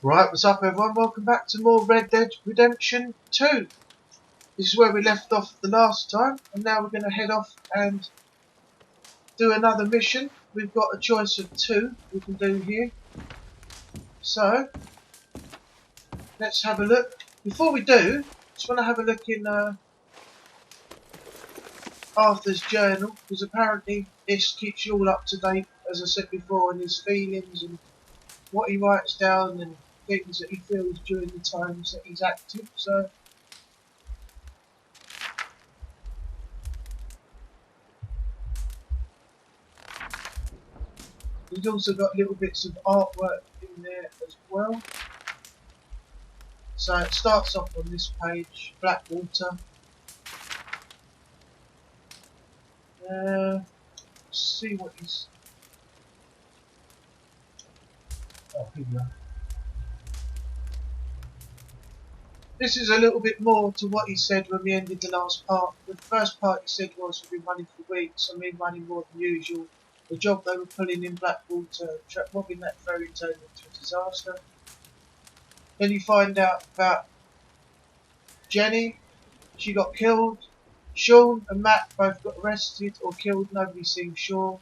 Right, what's up everyone? Welcome back to more Red Dead Redemption 2. This is where we left off the last time, and now we're going to head off and do another mission. We've got a choice of two we can do here. So, let's have a look. Before we do, just want to have a look in Arthur's journal, because apparently this keeps you all up to date, as I said before, in his feelings and what he writes down and things that he feels during the times that he's active. So, he's also got little bits of artwork in there as well. So it starts off on this page, BlackWater. Let's see what he's. Oh, here we go. This is a little bit more to what he said when we ended the last part. The first part he said was we've been running for weeks. I mean, running more than usual. The job they were pulling in BlackWater, robbing that ferry, turned into a disaster. Then you find out about Jenny. She got killed. Sean and Matt both got arrested or killed. Nobody seems sure.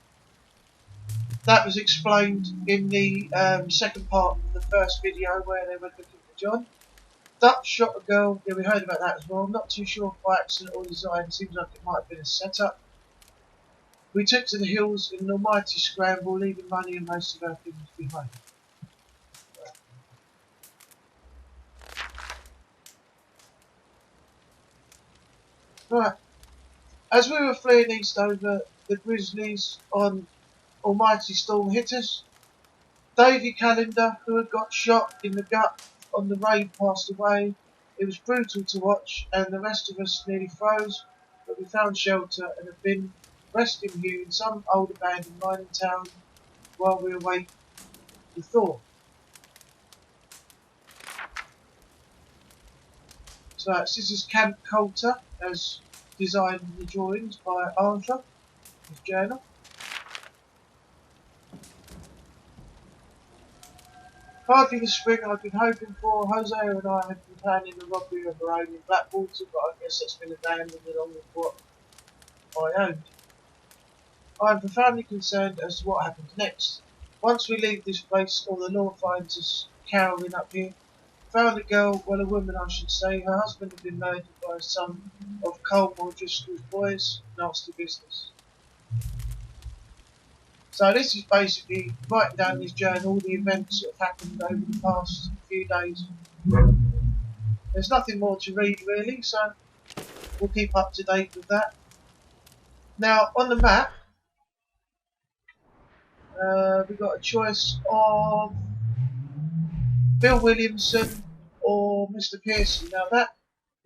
That was explained in the second part of the first video where they were looking for John. Dutch shot a girl. Yeah, we heard about that as well. I'm not too sure if by accident or design. Seems like it might have been a setup. We took to the hills in an almighty scramble, leaving money and most of our things behind. Right. As we were fleeing east over the Grizzlies on Almighty Storm hit us. Davy Callender, who had got shot in the gut on the raid, passed away. It was brutal to watch, and the rest of us nearly froze, but we found shelter and have been resting here in some old abandoned mining town while we await the thaw. So this is Camp Coulter, as designed in the drawings by Arthur, his journal. Hardly the spring I've been hoping for. Hosea and I had been planning a robbery of our own in BlackWater, but I guess that's been abandoned along with what I owned. I am profoundly concerned as to what happens next. Once we leave this place, or the law finds us cowering up here. Found a girl, well, a woman I should say. Her husband had been murdered by a son of Colmore Driscoll's boys. Nasty business. So this is basically writing down in his journal all the events that have happened over the past few days. There's nothing more to read really, so we'll keep up to date with that. Now on the map, we've got a choice of Bill Williamson or Mr. Pearson. Now that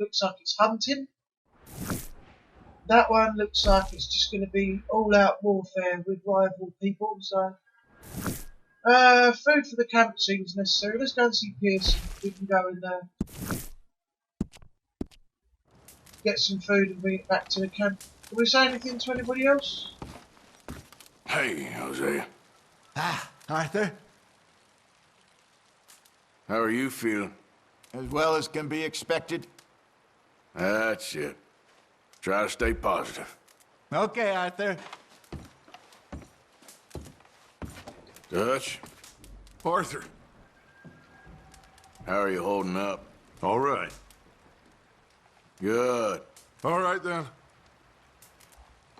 looks like it's hunting. That one looks like it's just going to be all-out warfare with rival people. So, food for the camp seems necessary. Let's go and see Pearson. We can go and get some food and bring it back to the camp. Can we say anything to anybody else? Hey, Jose. Ah, Arthur. How are you feeling? As well as can be expected. That's it. Try to stay positive. Okay, Arthur. Dutch, Arthur. how are you holding up? All right. Good. All right, then.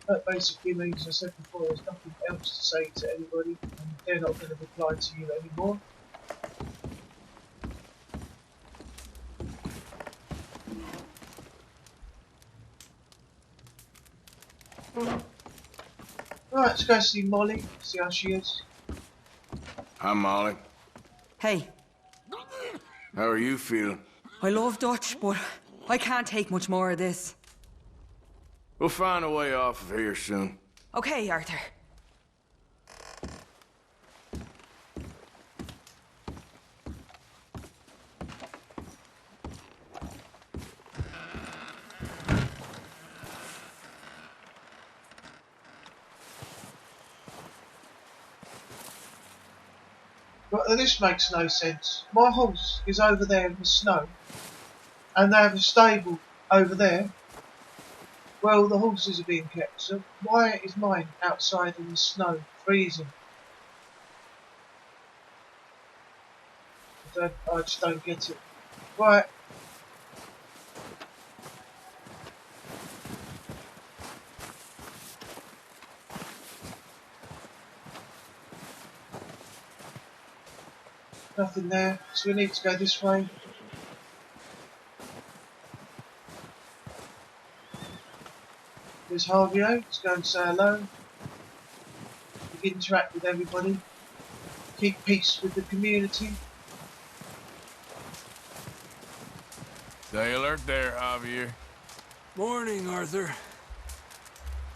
That basically means, as I said before, there's nothing else to say to anybody, and they're not going to reply to you anymore. Right, let's go see Molly, see how she is. Hi, Molly. Hey, How are you feeling? I love Dutch, but I can't take much more of this. We'll find a way off of here soon. Okay, Arthur. But this makes no sense. My horse is over there in the snow, and they have a stable over there. Well, the horses are being kept, so why is mine outside in the snow, freezing? I just don't get it. Right. Nothing there, so we need to go this way. There's Harvey-O, let's go and say hello. Interact with everybody. Keep peace with the community. Stay alert there, Javier. Morning, Arthur.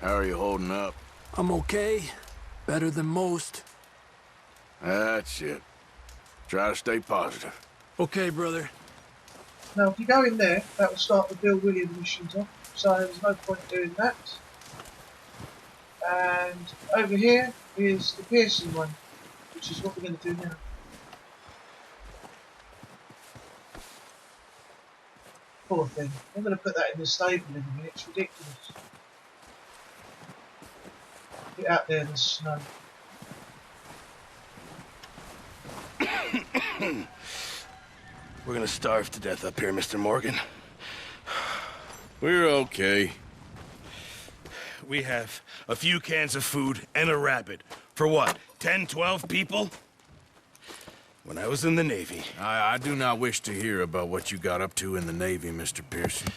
How are you holding up? I'm okay. Better than most. That's it. Try to stay positive. Okay, brother. Now, if you go in there, that will start the Bill Williams missions off, so there's no point doing that. And over here is the Pearson one, which is what we're going to do now. Poor thing. I'm going to put that in the stable in a minute, it's ridiculous. Get out there in the snow. We're gonna starve to death up here, Mr. Morgan. We're okay. We have a few cans of food and a rabbit. For what, 10, 12 people? When I was in the Navy... I do not wish to hear about what you got up to in the Navy, Mr. Pearson.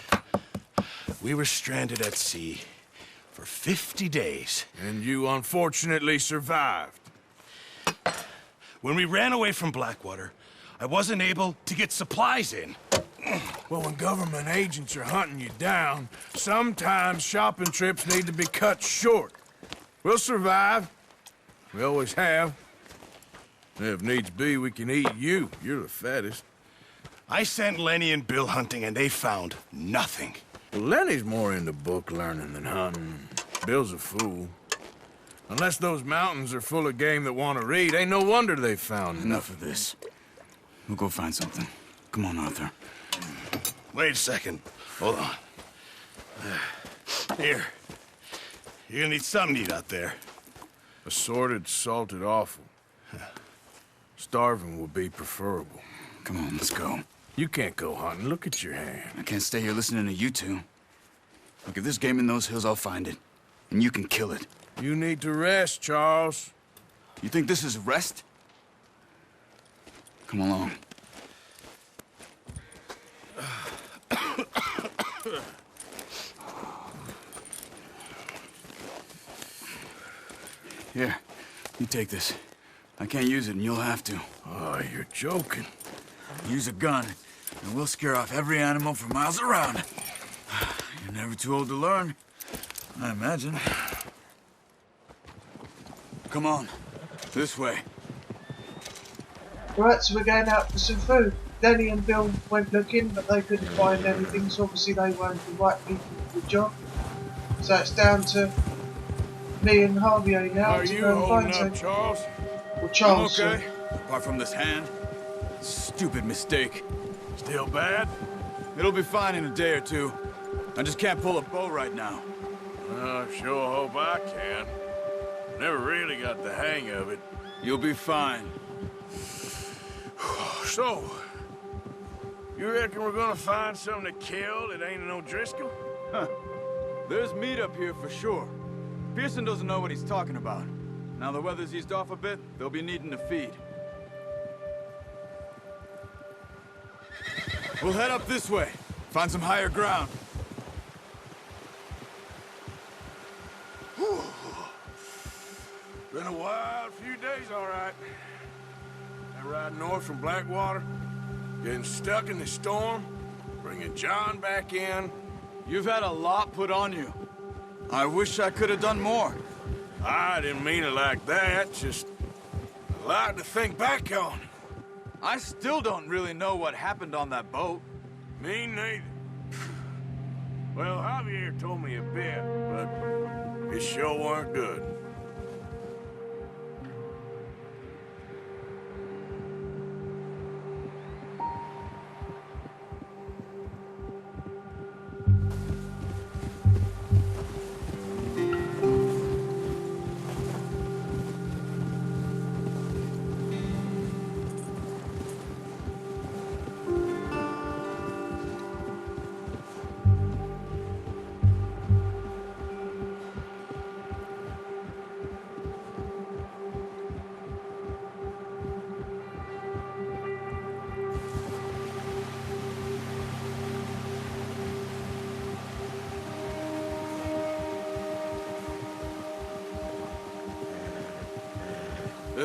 We were stranded at sea for 50 days. And you unfortunately survived. When we ran away from BlackWater, I wasn't able to get supplies in. Well, when government agents are hunting you down, sometimes shopping trips need to be cut short. We'll survive. We always have. If needs be, we can eat you. You're the fattest. I sent Lenny and Bill hunting, and they found nothing. Well, Lenny's more into book learning than hunting. Bill's a fool. Unless those mountains are full of game that want to read, ain't no wonder they found Enough of this. We'll go find something. Come on, Arthur. Wait a second. Hold on. Here. You're gonna need something to eat out there. Assorted, salted offal. Starving will be preferable. Come on, let's go. You can't go hunting. Look at your hand. I can't stay here listening to you two. Look, if there's game in those hills, I'll find it. And you can kill it. You need to rest, Charles. You think this is rest? Come along. Here, you take this. I can't use it, and you'll have to. Oh, you're joking. Use a gun, and we'll scare off every animal for miles around. You're never too old to learn, I imagine. Come on, this way. Right, so we're going out for some food. Lenny and Bill went looking, but they couldn't find anything, so obviously they weren't the right people for the job. So it's down to me and Harvey-O now Are to you go and holding find up, something. Charles? Well, Charles, Okay. Apart from this hand, stupid mistake. Still bad? It'll be fine in a day or two. I just can't pull a bow right now. I sure hope I can. Never really got the hang of it. You'll be fine. So, you reckon we're gonna find something to kill that ain't no Driscoll? Huh. There's meat up here for sure. Pearson doesn't know what he's talking about. Now the weather's eased off a bit, they'll be needing to feed. We'll head up this way. Find some higher ground. Been a wild few days, all right. That ride north from BlackWater, getting stuck in the storm, bringing John back in. You've had a lot put on you. I wish I could have done more. I didn't mean it like that, just a lot to think back on. I still don't really know what happened on that boat. Me neither. Well, Javier told me a bit, but it sure weren't good.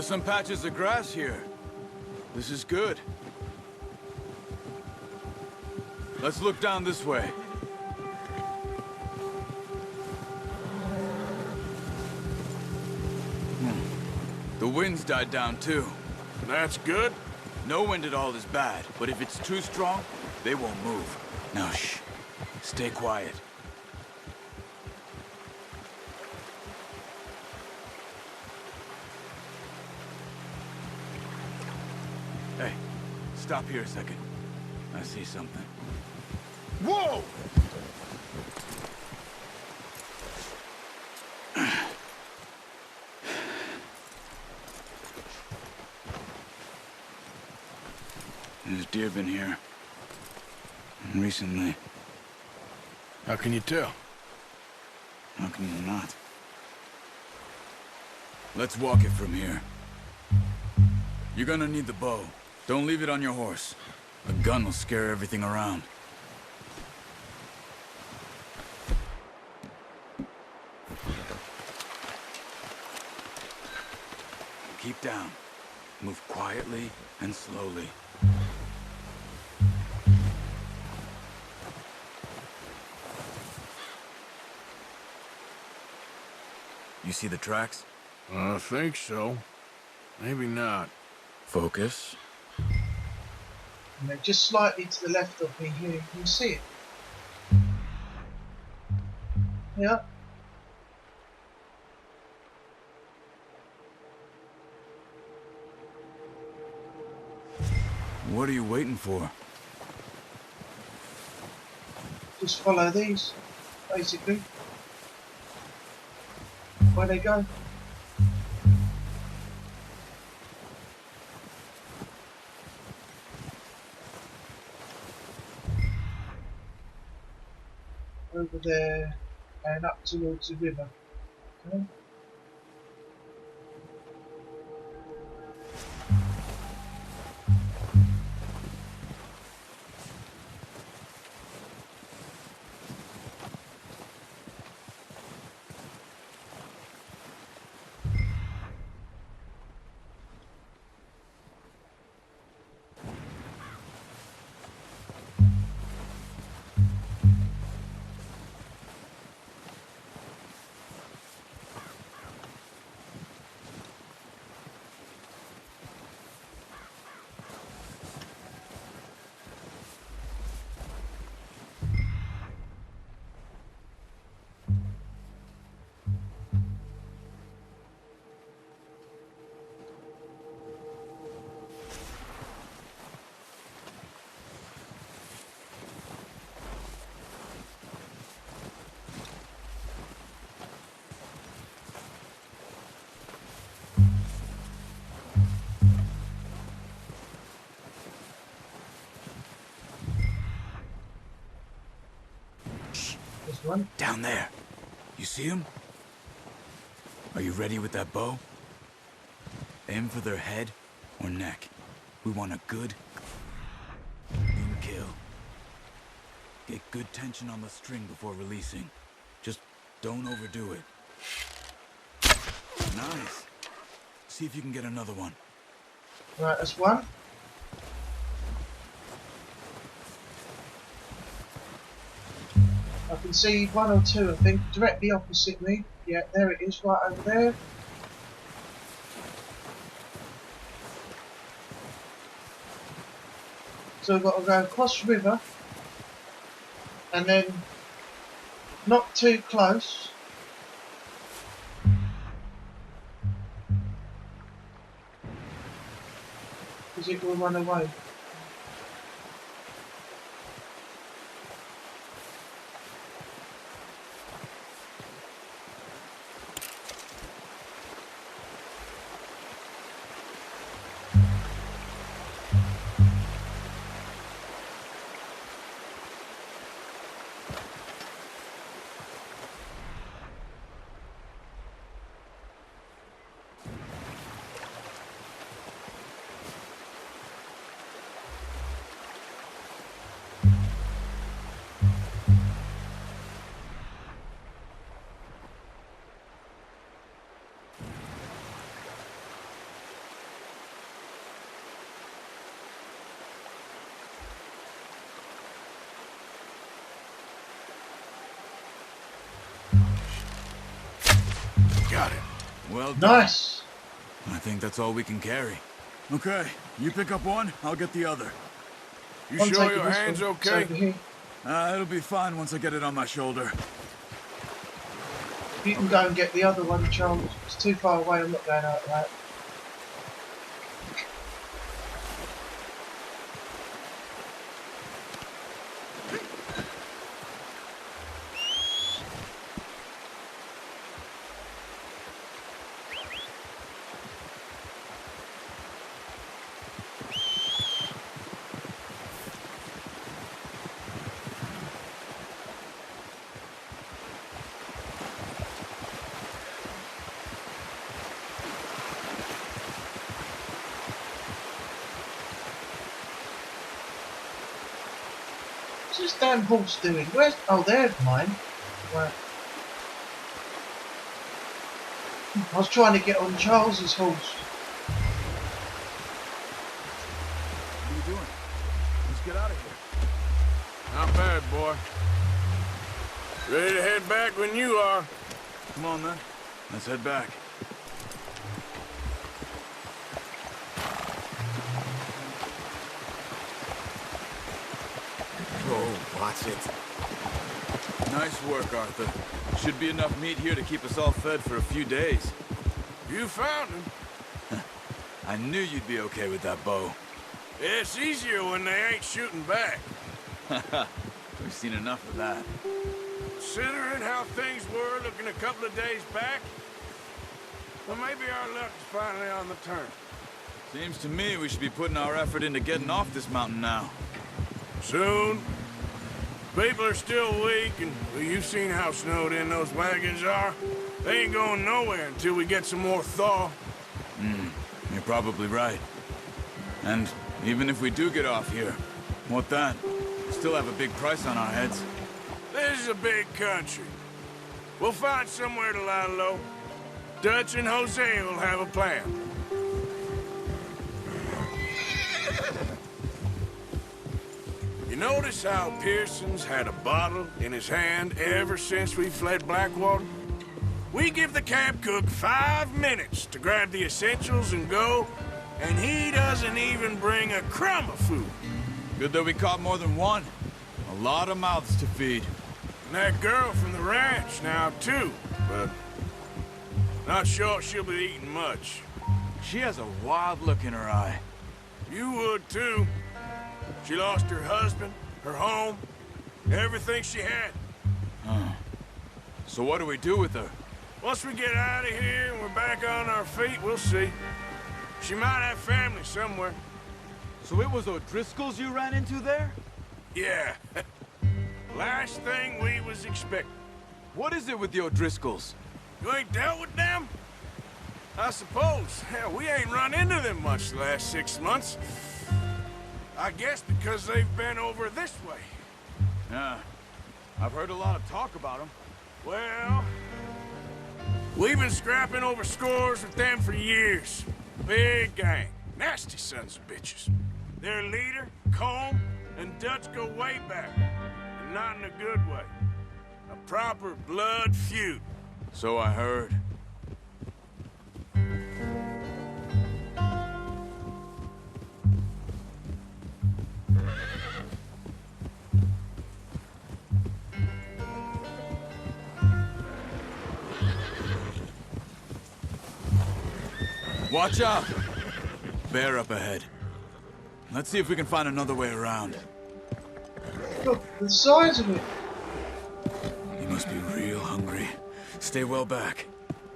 There's some patches of grass here. This is good. Let's look down this way. The wind's died down too. That's good. No wind at all is bad, but if it's too strong, they won't move. Now shh. Stay quiet. Hey, stop here a second. I see something. Whoa! There's deer been here. Recently. How can you tell? How can you not? Let's walk it from here. You're gonna need the bow. Don't leave it on your horse. A gun will scare everything around. Keep down. Move quietly and slowly. You see the tracks? I think so. Maybe not. Focus. And they're just slightly to the left of me here. You can see it. Yeah. What are you waiting for? Just follow these, basically. Where they go. Over there and up towards the river. Okay. There's one. Down there. You see him? Are you ready with that bow? Aim for their head or neck. We want a good, clean kill. Get good tension on the string before releasing. Just don't overdo it. Nice. See if you can get another one. Right, that's one. I can see one or two, I think, directly opposite me. Yeah, there it is, right over there. So we've got to go across the river and then not too close. Because it will run away. Got it. Well done. Nice. I think that's all we can carry. Okay, you pick up one, I'll get the other. You I'm sure taking your this hand's one. It's okay? over here. It'll be fine once I get it on my shoulder. You can go and get the other one, Charles. It's too far away. I'm not going out that. What's this damn horse doing? Where's... Oh, there's mine. Right. I was trying to get on Charles's horse. What are you doing? Let's get out of here. Not bad, boy. Ready to head back when you are. Come on, then. Let's head back. Oh, watch it. Nice work, Arthur. Should be enough meat here to keep us all fed for a few days. You found him. I knew you'd be okay with that bow. It's easier when they ain't shooting back. We've seen enough of that. Considering how things were looking a couple of days back, well, maybe our luck's finally on the turn. Seems to me we should be putting our effort into getting off this mountain now. Soon. People are still weak, and well, you've seen how snowed in those wagons are. They ain't going nowhere until we get some more thaw. You're probably right. And even if we do get off here, what then? We still have a big price on our heads. This is a big country. We'll find somewhere to lie low. Dutch and Jose will have a plan. You notice how Pearson's had a bottle in his hand ever since we fled Blackwater? We give the camp cook 5 minutes to grab the essentials and go, and he doesn't even bring a crumb of food. Good that we caught more than one. A lot of mouths to feed. And that girl from the ranch now, too, but not sure she'll be eating much. She has a wild look in her eye. You would, too. She lost her husband, her home, everything she had. So what do we do with her? Once we get out of here and we're back on our feet, we'll see. She might have family somewhere. So it was O'Driscoll's you ran into there? Yeah. Last thing we was expecting. What is it with the O'Driscolls? You ain't dealt with them? I suppose. Hell, we ain't run into them much the last 6 months. I guess because they've been over this way. Yeah. I've heard a lot of talk about them. Well, we've been scrapping over scores with them for years. Big gang. Nasty sons of bitches. Their leader, Combe, and Dutch go way back. And not in a good way. A proper blood feud. So I heard. Watch out! Bear up ahead. Let's see if we can find another way around. Look, the size of it. He must be real hungry. Stay well back.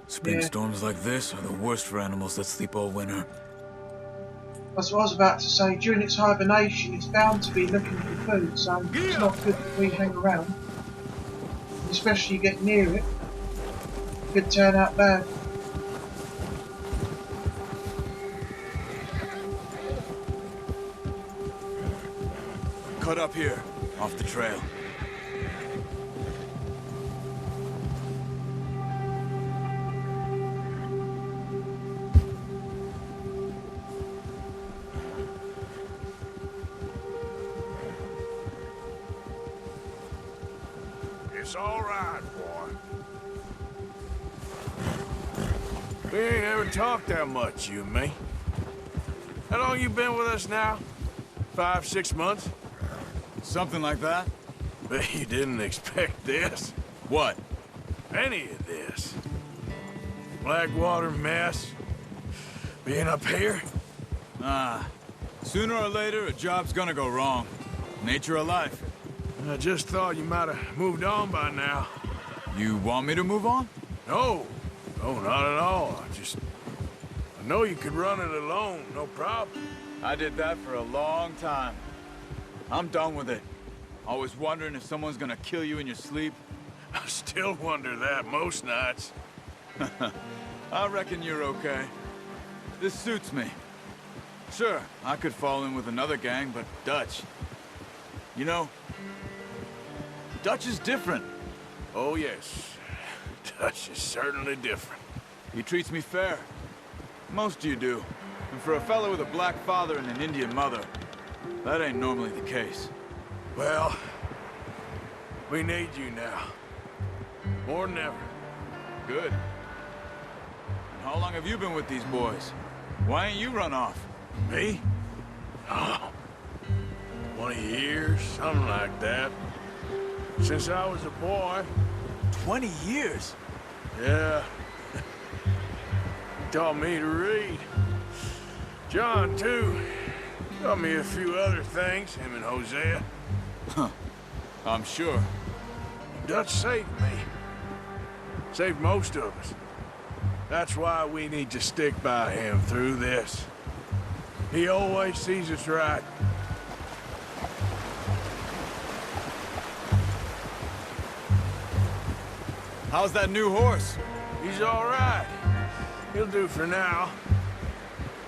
Spring Yeah. storms like this are the worst for animals that sleep all winter. That's what I was about to say. During its hibernation, it's bound to be looking for food, so it's not good that we hang around. Especially you get near it. Could turn out bad. Cut up here, off the trail. It's all right, boy. We ain't ever talked that much, you and me. How long you been with us now? 5, 6 months? Something like that? Bet you didn't expect this. What? Any of this. BlackWater mess. Being up here? Sooner or later, a job's gonna go wrong. Nature of life. I just thought you might have moved on by now. You want me to move on? No. No, not at all. I know you could run it alone, no problem. I did that for a long time. I'm done with it. Always wondering if someone's gonna kill you in your sleep. I still wonder that most nights. I reckon you're okay. This suits me. Sure, I could fall in with another gang, but Dutch... You know, Dutch is different. Oh, yes. Dutch is certainly different. He treats me fair. Most of you do. And for a fellow with a black father and an Indian mother, that ain't normally the case. Well, we need you now. More than ever. Good. And how long have you been with these boys? Why ain't you run off? Me? Oh, 20 years, something like that. Since I was a boy. 20 years? Yeah. Taught me to read. John, too. Taught me a few other things, him and Hosea. I'm sure. Dutch saved me. Saved most of us. That's why we need to stick by him through this. He always sees us right. How's that new horse? He's all right. He'll do for now.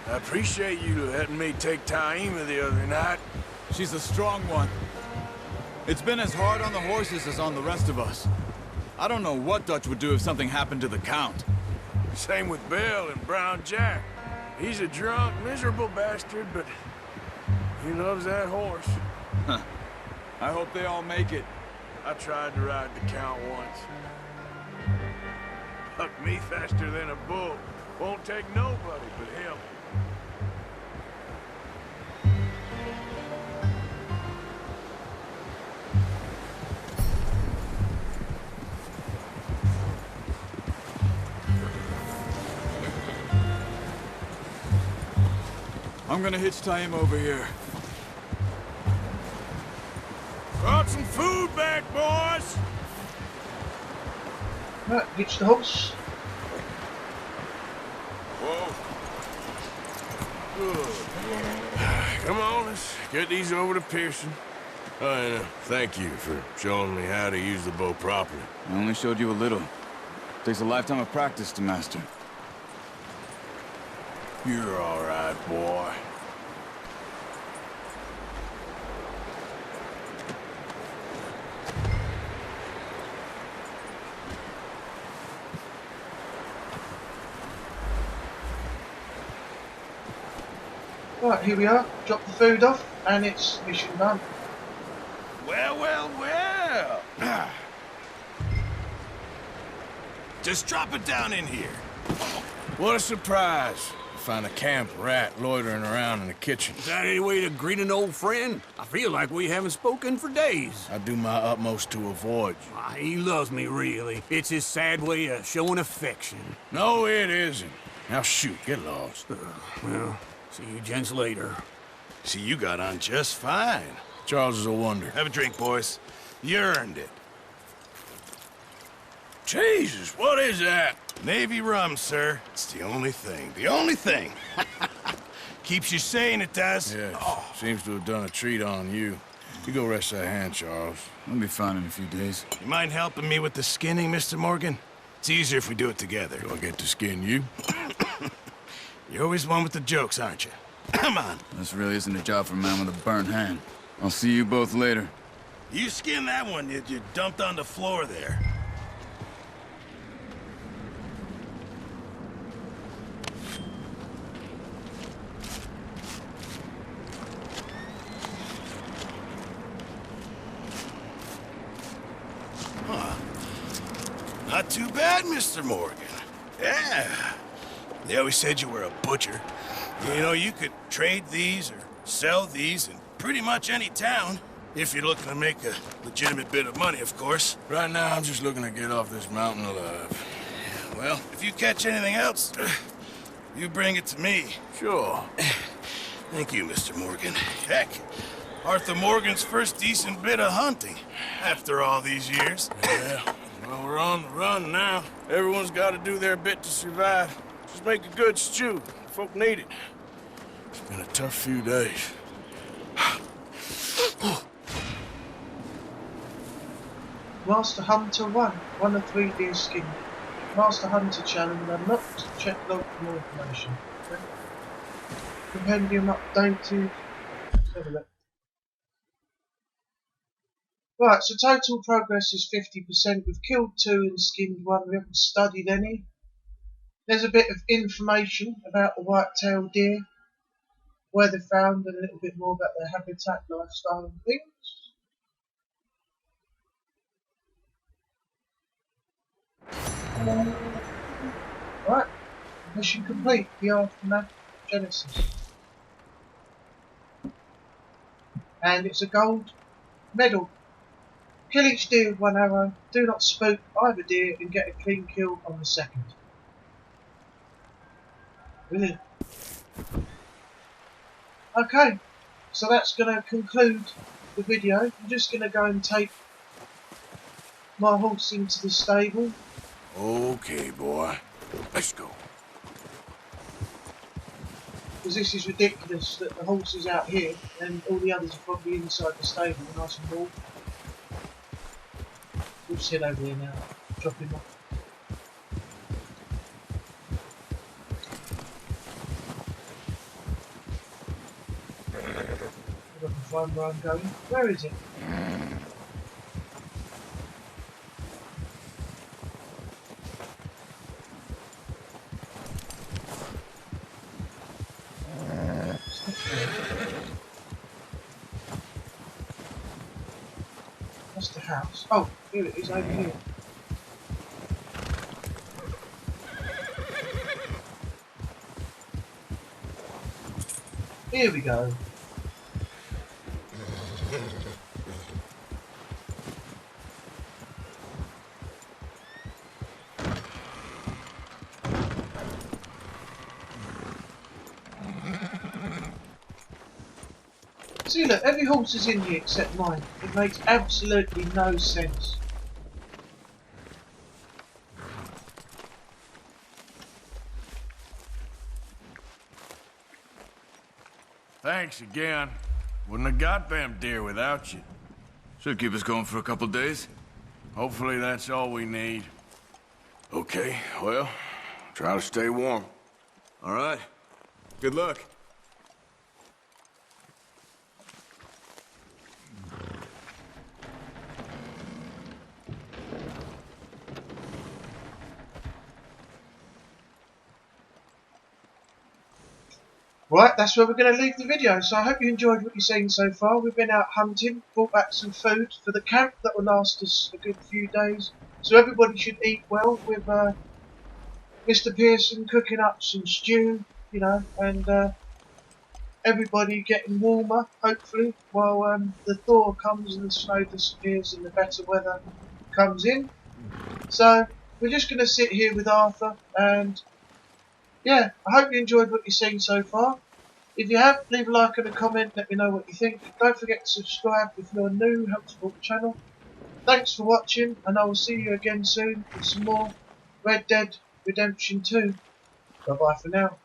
I appreciate you letting me take Taima the other night. She's a strong one. It's been as hard on the horses as on the rest of us. I don't know what Dutch would do if something happened to the Count. Same with Bill and Brown Jack. He's a drunk, miserable bastard, but he loves that horse. I hope they all make it. I tried to ride the Count once. Bucked me faster than a bull. Won't take nobody but him. I'm gonna hitch Taima over here. Brought some food back, boys! Right, hitch the horse. Whoa. Good. Come on, let's get these over to Pearson. And thank you for showing me how to use the bow properly. I only showed you a little. Takes a lifetime of practice to master. You're all right, boy. Right, here we are. Drop the food off, and it's mission done. Well, well, well. Just drop it down in here. What a surprise. Find a camp rat loitering around in the kitchen. Is that any way to greet an old friend? I feel like we haven't spoken for days. I do my utmost to avoid you. He loves me, really. It's his sad way of showing affection. No, it isn't. Now shoot, get lost. Well, see you gents later. See, you got on just fine. Charles is a wonder. Have a drink, boys. You earned it. Jesus, what is that? Navy rum, sir. It's the only thing. The only thing. Keeps you sane, it does. Yes, seems to have done a treat on you. You go rest that hand, Charles. I'll be fine in a few days. You mind helping me with the skinning, Mr. Morgan? It's easier if we do it together. Do I get to skin you? You're always one with the jokes, aren't you? Come on. This really isn't a job for a man with a burnt hand. I'll see you both later. You skin that one that you dumped on the floor there. Not too bad, Mr. Morgan. Yeah. They always said you were a butcher. You know, you could trade these or sell these in pretty much any town. If you're looking to make a legitimate bit of money, of course. Right now, I'm just looking to get off this mountain alive. Well, if you catch anything else, you bring it to me. Sure. Thank you, Mr. Morgan. Heck, Arthur Morgan's first decent bit of hunting after all these years. Yeah, well, we're on the run now. Everyone's got to do their bit to survive. Just make a good stew. Folk need it. It's been a tough few days. Master Hunter 1 of 3 deer skinned. Master Hunter challenge unlocked. Check log for more information. Okay. Compendium updated. Let's have a look. Right, so total progress is 50%. We've killed 2 and skinned 1. We haven't studied any. There's a bit of information about the white-tailed deer, where they're found, and a little bit more about their habitat, lifestyle, and things. Right, mission complete. The aftermath of Genesis, and it's a gold medal. Kill each deer with 1 arrow. Do not spook either deer and get a clean kill on the second. Brilliant. Okay, so that's going to conclude the video. I'm just going to go and take my horse into the stable. Okay, boy. Let's go. Because this is ridiculous that the horse is out here and all the others are probably inside the stable, nice and warm. We'll sit over here now, drop him off. I can find where I'm going. Where is it? That's the house. Oh, here it is over here. Here we go. See, look, every horse is in here except mine. It makes absolutely no sense. Thanks again. Wouldn't have got them deer without you. Should keep us going for a couple days. Hopefully that's all we need. Okay, well, try to stay warm. All right. Good luck. Right, that's where we're going to leave the video. So I hope you enjoyed what you've seen so far. We've been out hunting, brought back some food for the camp that will last us a good few days. So everybody should eat well with Mr. Pearson cooking up some stew, you know, and everybody getting warmer, hopefully, while the thaw comes and the snow disappears and the better weather comes in. So we're just going to sit here with Arthur and yeah, I hope you enjoyed what you've seen so far. If you have, leave a like and a comment, let me know what you think. Don't forget to subscribe if you're new, help support the channel. Thanks for watching, and I will see you again soon with some more Red Dead Redemption 2. Bye bye for now.